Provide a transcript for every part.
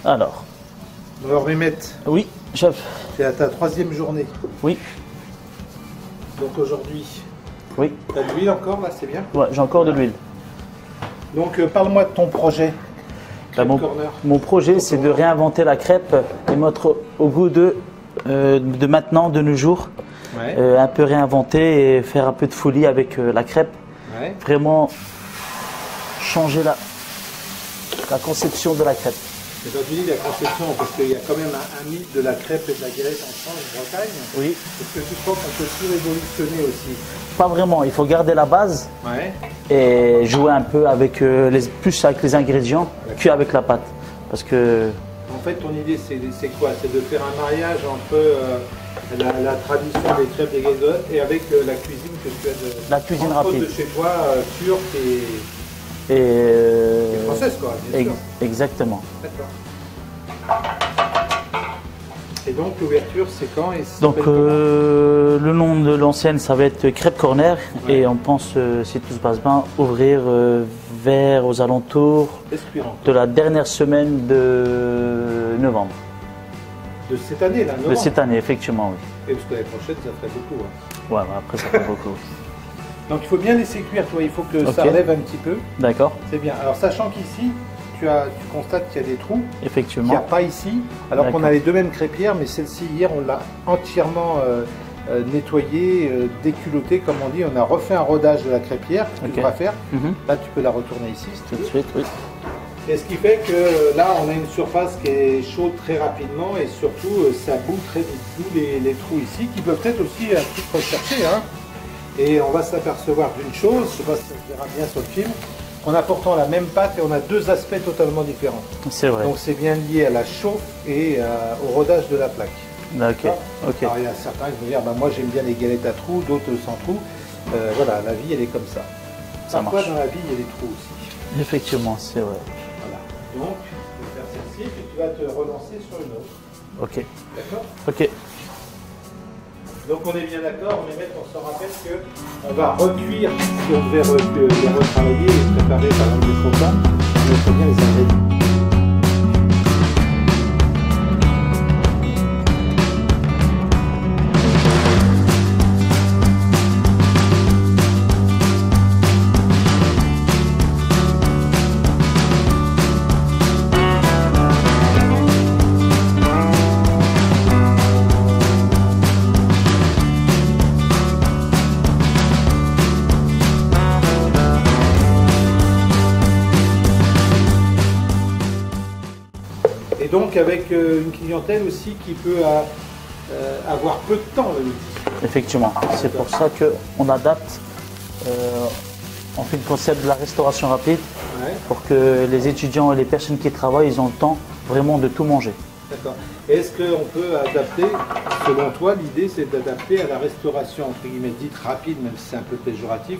Alors. Alors Mehmet. Oui, chef. Tu es à ta 3e journée. Oui. Donc aujourd'hui. Oui. Tu as de l'huile encore là, c'est bien? Ouais, j'ai encore de l'huile. Donc parle-moi de ton projet. Mon projet, c'est de réinventer la crêpe et mettre au goût de maintenant, de nos jours. Ouais. Un peu réinventer et faire un peu de folie avec la crêpe. Ouais. Vraiment changer la conception de la crêpe. Et quand tu dis la conception, parce qu'il y a quand même un mythe de la crêpe et de la galette en France, en Bretagne. Oui. Est-ce que tu crois qu'on peut tout révolutionner aussi? Pas vraiment, il faut garder la base Ouais. et jouer un peu avec plus avec les ingrédients qu'avec la pâte. Parce que En fait, ton idée, c'est quoi? C'est de faire un mariage entre la tradition des crêpes des galettes et avec la cuisine que tu as de la cuisine rapide de chez toi, turque et française, quoi. Bien sûr. Exactement. D'accord. Et donc l'ouverture, c'est quand? Et ça Donc s'appelle comment? le nom de l'ancienne, ça va être Crêpe Corner. Ouais. Et on pense, si tout se passe bien, ouvrir vers aux alentours Espérant. de la dernière semaine de novembre. De cette année, là, De novembre. cette année, effectivement, oui. Et parce que l'année prochaine, ça ferait beaucoup. Hein. Ouais, après ça fait beaucoup. Donc il faut bien laisser cuire, toi. Il faut que ça Ok. relève un petit peu. D'accord, C'est bien. Alors sachant qu'ici, tu constates qu'il y a des trous, qu'il n'y a effectivement. pas ici. Alors qu'on D'accord. a les deux mêmes crêpières, mais celle-ci, hier, on l'a entièrement nettoyée, déculottée, comme on dit. On a refait un rodage de la crêpière que tu Ok. devras faire. Mhm. Là, tu peux la retourner ici, si tu Tout de veux. suite, oui. Et ce qui fait que là, on a une surface qui est chaude très rapidement et surtout, ça boue très vite. D'où les trous ici, qui peuvent être aussi un truc recherché. Hein. Et on va s'apercevoir d'une chose, je ne sais pas si on verra bien sur le film, en apportant la même pâte et on a deux aspects totalement différents. C'est vrai. Donc c'est bien lié à la chauffe et au rodage de la plaque. Ok, ok. Alors il y a certains qui vont dire, bah, moi j'aime bien les galettes à trous, d'autres sans trous. Voilà, la vie elle est comme ça. Ça Parfois marche. dans la vie il y a des trous aussi. Effectivement, c'est vrai. Voilà. Donc tu vas faire celle-ci et puis tu vas te relancer sur une autre. Ok, D'accord? ok. Donc on est bien d'accord, mais on se rappelle qu'on va recuire, si on devait les retravailler et préparer par exemple des croquants, on mettrait bien les ingrédients. Et donc avec une clientèle aussi qui peut avoir peu de temps le midi. Effectivement. C'est pour ça qu'on adapte, on fait le concept de la restauration rapide Ouais, pour que les étudiants et les personnes qui travaillent, ils ont le temps vraiment de tout manger. d'accord. Est-ce qu'on peut adapter, selon toi, l'idée c'est d'adapter à la restauration entre guillemets dite rapide, même si c'est un peu péjoratif,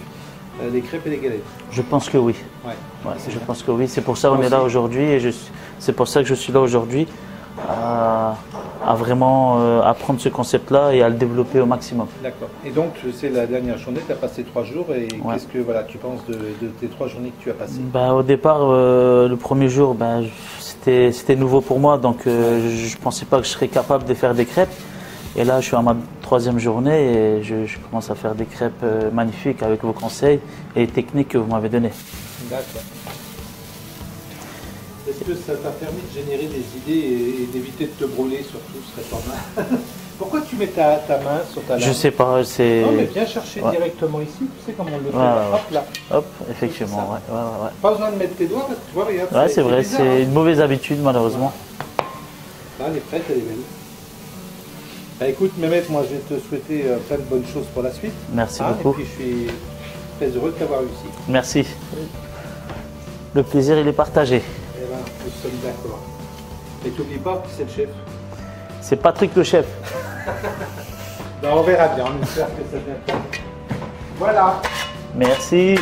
les crêpes et les galettes? Je pense que oui. Ouais. Ouais, je pense que oui. C'est pour ça qu'on est là aujourd'hui et c'est pour ça que je suis là aujourd'hui à vraiment apprendre ce concept-là et à le développer au maximum. D'accord. Et donc c'est la dernière journée, tu as passé 3 jours et Ouais. qu'est-ce que voilà, tu penses de tes 3 journées que tu as passées? Bah, au départ, le premier jour, bah, c'était nouveau pour moi, donc je ne pensais pas que je serais capable de faire des crêpes. Et là, je suis à ma 3e journée et je commence à faire des crêpes magnifiques avec vos conseils et les techniques que vous m'avez données. D'accord. Est-ce que ça t'a permis de générer des idées et d'éviter de te brûler surtout, ce serait pas mal? Pourquoi tu mets ta main sur ta lame? Je sais pas, c'est... Non mais viens chercher Ouais. directement ici, tu sais comment on le fait Ouais, là. ouais. Hop là. Hop, effectivement, ouais, ouais. Pas besoin de mettre tes doigts parce que tu vois, regarde. Ouais, c'est vrai, bizarre, c'est hein. une mauvaise habitude malheureusement. Là, elle est prête, elle est belle. Bah, écoute Mehmet, moi je vais te souhaiter plein de bonnes choses pour la suite. Merci Et beaucoup. puis je suis très heureux de t'avoir eu ici. Merci. Le plaisir, il est partagé. Eh ben, nous sommes d'accord. Et t'oublie pas qui c'est le chef. C'est Patrick le chef. Ben, on verra bien, on espère que ça vient. Voilà. Merci.